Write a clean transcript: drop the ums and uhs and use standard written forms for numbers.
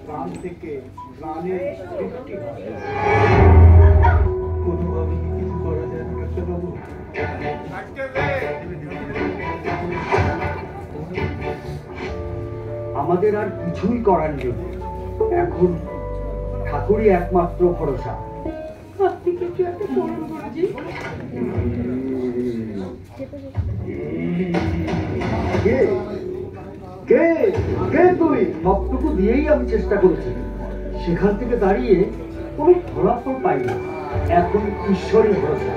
প্রাণ থেকে প্রাণের সৃষ্টি হয়। কোনোভাবে কিছু করা যায় না ডাক্তারবাবু? আমাদের আর কিছুই করার নেই, এখন ঠাকুরই একমাত্র ভরসা। আপনি কিছু একটা করুন গুরুজি। কে কে তুই? সবটুকু দিয়েই আমি চেষ্টা করেছি, সেখান থেকে দাঁড়িয়ে কোনো ফলাফল পাই না। এখন ঈশ্বরই ভরসা।